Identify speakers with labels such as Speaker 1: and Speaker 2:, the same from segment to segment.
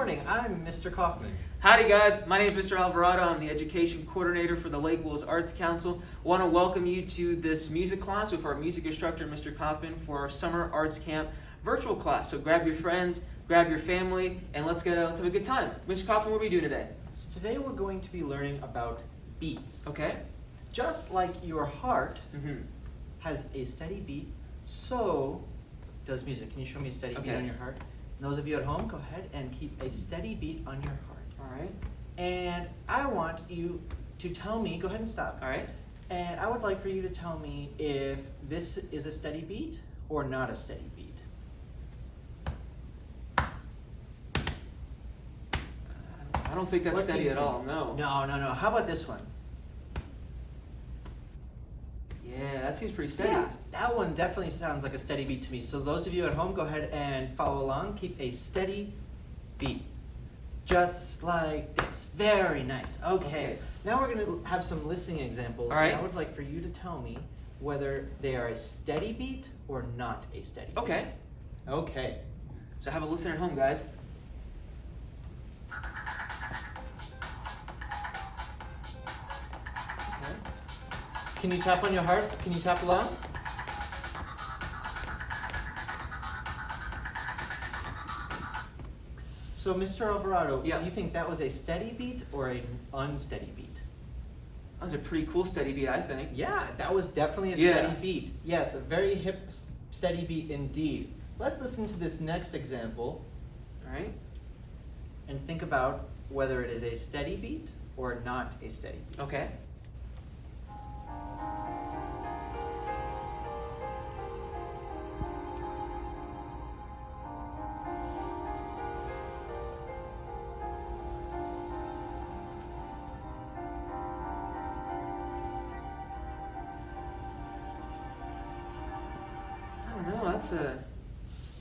Speaker 1: morning, I'm Mr. Kaufman.
Speaker 2: Howdy guys, my name is Mr. Alvarado. I'm the Education Coordinator for the Lake Wales Arts Council. I want to welcome you to this music class with our music instructor, Mr. Kaufman, for our Summer Arts Camp virtual class. So grab your friends, grab your family, and let's have a good time. Mr. Kaufman, what are we doing today?
Speaker 1: So today we're going to be learning about beats.
Speaker 2: Okay.
Speaker 1: Just like your heart has a steady beat, so does music. Can you show me a steady beat on your heart? And those of you at home, go ahead and keep a steady beat on your heart.
Speaker 2: All right.
Speaker 1: And I want you to tell me, go ahead and stop.
Speaker 2: All right.
Speaker 1: And I would like for you to tell me if this is a steady beat or not a steady beat.
Speaker 2: I don't think that's
Speaker 1: What do
Speaker 2: steady
Speaker 1: you
Speaker 2: at
Speaker 1: think?
Speaker 2: all, no.
Speaker 1: No. How about this one?
Speaker 2: Yeah, that seems pretty steady.
Speaker 1: Yeah, that one definitely sounds like a steady beat to me. So those of you at home, go ahead and follow along. Keep a steady beat. Just like this. Very nice. Okay. Now we're going to have some listening examples.
Speaker 2: All right.
Speaker 1: And I would like for you to tell me whether they are a steady beat or not a steady beat.
Speaker 2: Okay.
Speaker 1: Okay.
Speaker 2: So have a listen at home, guys.
Speaker 1: Can you tap on your heart? Can you tap along? So, Mr. Alvarado,
Speaker 2: Yeah.
Speaker 1: you think that was a steady beat or an unsteady beat?
Speaker 2: That was a pretty cool steady beat, I think.
Speaker 1: Yeah, that was definitely a steady beat. Yes, a very hip, steady beat indeed. Let's listen to this next example
Speaker 2: All right.
Speaker 1: and think about whether it is a steady beat or not a steady beat.
Speaker 2: Okay.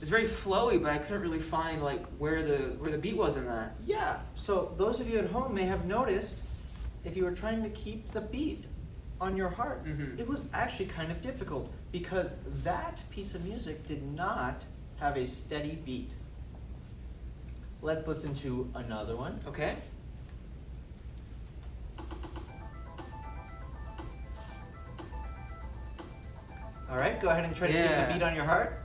Speaker 2: It's very flowy, but I couldn't really find like where the beat was in that.
Speaker 1: Yeah, so those of you at home may have noticed if you were trying to keep the beat on your heart, it was actually kind of difficult because that piece of music did not have a steady beat. Let's listen to another one.
Speaker 2: Okay.
Speaker 1: All right, go ahead and try to keep the beat on your heart.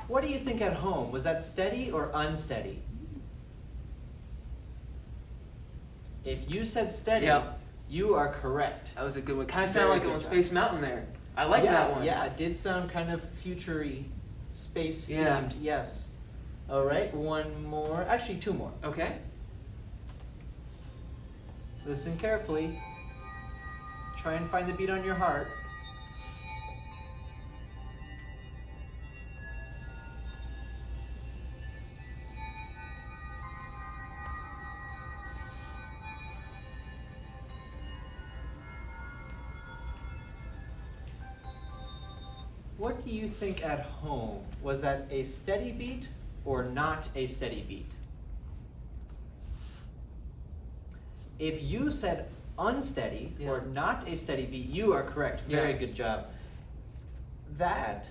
Speaker 1: What do you think at home? Was that steady or unsteady? If you said steady, you are correct.
Speaker 2: That was a good one. Kind of sounded like it on Space Mountain there. I like that one.
Speaker 1: Yeah, it did sound kind of future-y, space themed, yes. All right, one more, actually two more.
Speaker 2: Okay.
Speaker 1: Listen carefully. Try and find the beat on your heart. What do you think at home? Was that a steady beat or not a steady beat? If you said unsteady or not a steady beat, you are correct. Very good job. That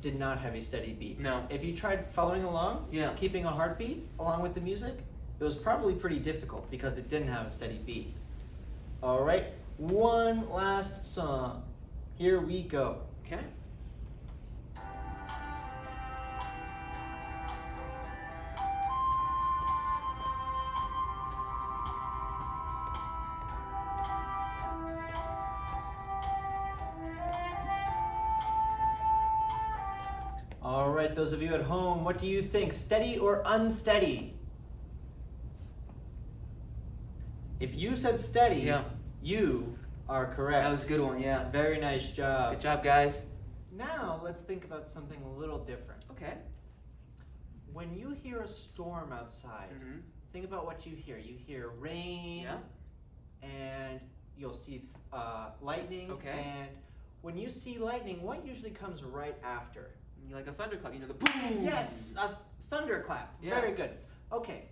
Speaker 1: did not have a steady beat.
Speaker 2: No.
Speaker 1: If you tried following along, keeping a heartbeat along with the music, it was probably pretty difficult because it didn't have a steady beat. All right, one last song. Here we go.
Speaker 2: Okay.
Speaker 1: All right, those of you at home, what do you think? Steady or unsteady? If you said steady, you are correct.
Speaker 2: That was a good one, yeah.
Speaker 1: Very nice job.
Speaker 2: Good job, guys.
Speaker 1: Now, let's think about something a little different.
Speaker 2: Okay.
Speaker 1: When you hear a storm outside, think about what you hear. You hear rain, and you'll see lightning.
Speaker 2: Okay.
Speaker 1: And when you see lightning, what usually comes right after?
Speaker 2: Like a thunderclap, the boom!
Speaker 1: Yes, a thunderclap.
Speaker 2: Yeah.
Speaker 1: Very good. Okay,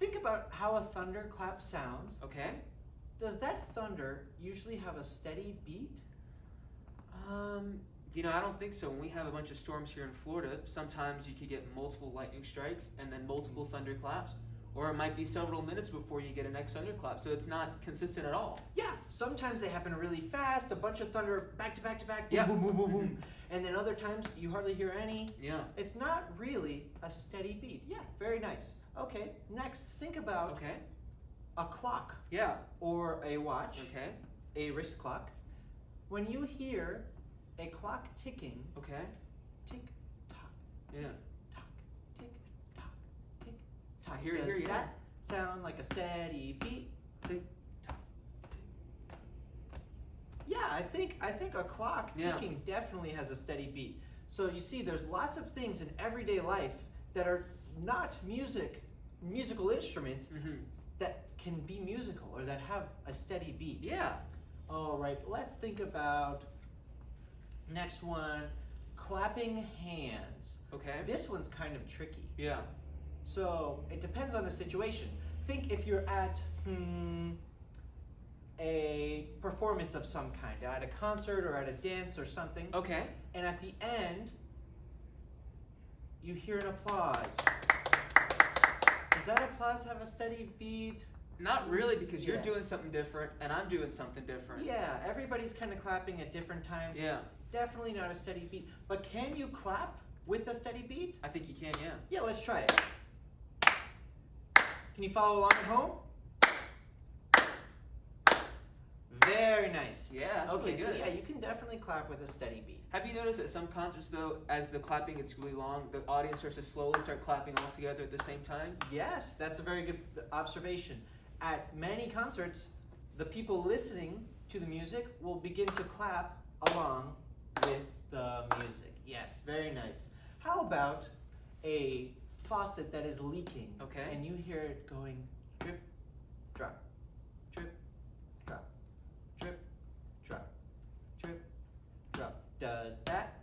Speaker 1: think about how a thunderclap sounds.
Speaker 2: Okay.
Speaker 1: does that thunder usually have a steady beat?
Speaker 2: I don't think so. When we have a bunch of storms here in Florida, sometimes you could get multiple lightning strikes and then multiple thunderclaps, or it might be several minutes before you get a next thunderclap. So it's not consistent at all.
Speaker 1: Yeah, sometimes they happen really fast, a bunch of thunder back to back to back, boom,
Speaker 2: Yeah.
Speaker 1: boom, boom, boom, boom. And then other times you hardly hear any.
Speaker 2: Yeah.
Speaker 1: It's not really a steady beat. Yeah, very nice. Okay, next, think about
Speaker 2: Okay.
Speaker 1: a clock
Speaker 2: Yeah.
Speaker 1: or a watch,
Speaker 2: Okay.
Speaker 1: a wrist clock. When you hear a clock ticking,
Speaker 2: Okay.
Speaker 1: tick tock,
Speaker 2: Yeah.
Speaker 1: tock, tick tock, tick tock.
Speaker 2: I hear
Speaker 1: Does
Speaker 2: yeah.
Speaker 1: that sound like a steady beat?
Speaker 2: Tick, tock.
Speaker 1: Yeah, I think a clock
Speaker 2: Yeah.
Speaker 1: ticking definitely has a steady beat. So you see, there's lots of things in everyday life that are not musical instruments
Speaker 2: Mm-hmm.
Speaker 1: that can be musical or that have a steady beat.
Speaker 2: Yeah.
Speaker 1: All right, let's think about next one, clapping hands.
Speaker 2: Okay.
Speaker 1: This one's kind of tricky.
Speaker 2: Yeah.
Speaker 1: So it depends on the situation. Think if you're at a performance of some kind, at a concert or at a dance or something,
Speaker 2: Okay.
Speaker 1: and at the end, you hear an applause. Does that applause have a steady beat?
Speaker 2: Not really, because you're
Speaker 1: Yeah.
Speaker 2: doing something different and I'm doing something different.
Speaker 1: Yeah, everybody's kind of clapping at different times.
Speaker 2: Yeah.
Speaker 1: Definitely not a steady beat. But can you clap with a steady beat?
Speaker 2: I think you can, yeah.
Speaker 1: Yeah, let's try it. Can you follow along at home? Very nice.
Speaker 2: Yeah, that's
Speaker 1: Okay,
Speaker 2: really
Speaker 1: so
Speaker 2: good.
Speaker 1: yeah, you can definitely clap with a steady beat.
Speaker 2: Have you noticed at some concerts, though, as the clapping gets really long, the audience starts to slowly start clapping all together at the same time?
Speaker 1: Yes, that's a very good observation. At many concerts, the people listening to the music will begin to clap along with the music. Yes, very nice. How about a faucet that is leaking?
Speaker 2: Okay.
Speaker 1: And you hear it going drip, drop, drip, drop, drip, drop, drip, drop. Does that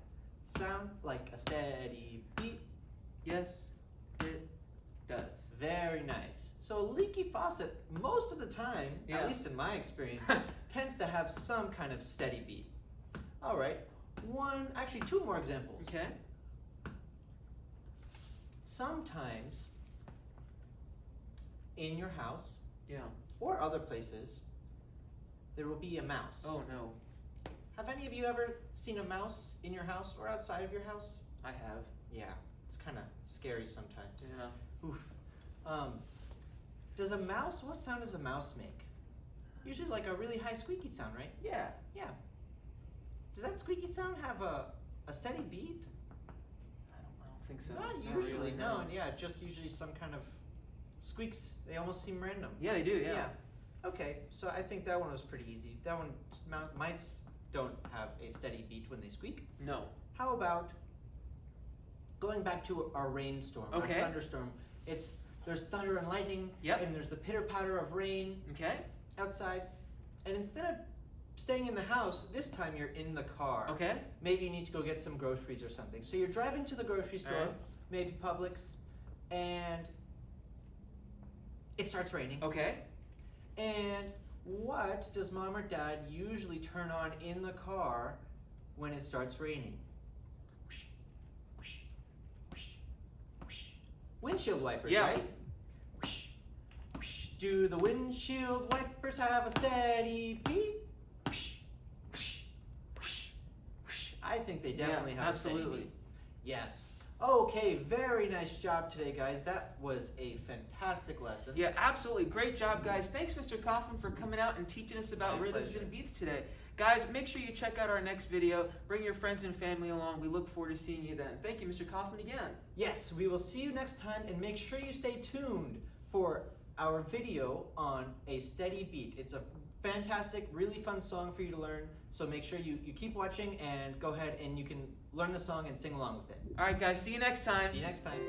Speaker 1: sound like a steady beat?
Speaker 2: Yes, it does.
Speaker 1: Very nice. So a leaky faucet, most of the time,
Speaker 2: Yeah.
Speaker 1: at least in my experience, tends to have some kind of steady beat. All right, actually two more examples.
Speaker 2: Okay.
Speaker 1: Sometimes in your house
Speaker 2: Yeah.
Speaker 1: or other places, there will be a mouse.
Speaker 2: Oh, no.
Speaker 1: Have any of you ever seen a mouse in your house or outside of your house?
Speaker 2: I have.
Speaker 1: Yeah, it's kind of scary sometimes.
Speaker 2: Yeah.
Speaker 1: Oof. What sound does a mouse make? Usually like a really high squeaky sound, right?
Speaker 2: Yeah.
Speaker 1: Yeah. Does that squeaky sound have a steady beat?
Speaker 2: I don't think so.
Speaker 1: Not
Speaker 2: Not
Speaker 1: usually,
Speaker 2: really,
Speaker 1: no. Yeah, just usually some kind of squeaks. They almost seem random.
Speaker 2: Yeah, they do, yeah.
Speaker 1: Okay, so I think that one was pretty easy. That one, mice don't have a steady beat when they squeak.
Speaker 2: No.
Speaker 1: How about going back to our rainstorm,
Speaker 2: Okay.
Speaker 1: our thunderstorm? There's thunder and lightning,
Speaker 2: Yep.
Speaker 1: and there's the pitter patter of rain
Speaker 2: Okay.
Speaker 1: outside. And instead of staying in the house, this time you're in the car.
Speaker 2: Okay.
Speaker 1: Maybe you need to go get some groceries or something. So you're driving to the grocery store,
Speaker 2: Alright.
Speaker 1: maybe Publix, and it starts raining.
Speaker 2: Okay.
Speaker 1: And what does mom or dad usually turn on in the car when it starts raining? Whoosh, whoosh, whoosh, whoosh. Windshield wipers,
Speaker 2: Yeah.
Speaker 1: right? Whoosh, whoosh. Do the windshield wipers have a steady beat? Whoosh, whoosh, whoosh, whoosh. I think they definitely
Speaker 2: Yeah,
Speaker 1: have a steady
Speaker 2: absolutely.
Speaker 1: beat. Yes. Okay, very nice job today, guys. That was a fantastic lesson.
Speaker 2: Yeah, absolutely. Great job, guys. Thanks, Mr. Kaufman, for coming out and teaching us about
Speaker 1: My
Speaker 2: rhythms
Speaker 1: pleasure.
Speaker 2: and beats today. Guys, make sure you check out our next video. Bring your friends and family along. We look forward to seeing you then. Thank you, Mr. Kaufman, again.
Speaker 1: Yes, we will see you next time, and make sure you stay tuned for our video on a steady beat. It's a fantastic, really fun song for you to learn, so make sure you keep watching and go ahead and you can learn the song and sing along with it.
Speaker 2: All right, guys. See you next time.
Speaker 1: See you next time.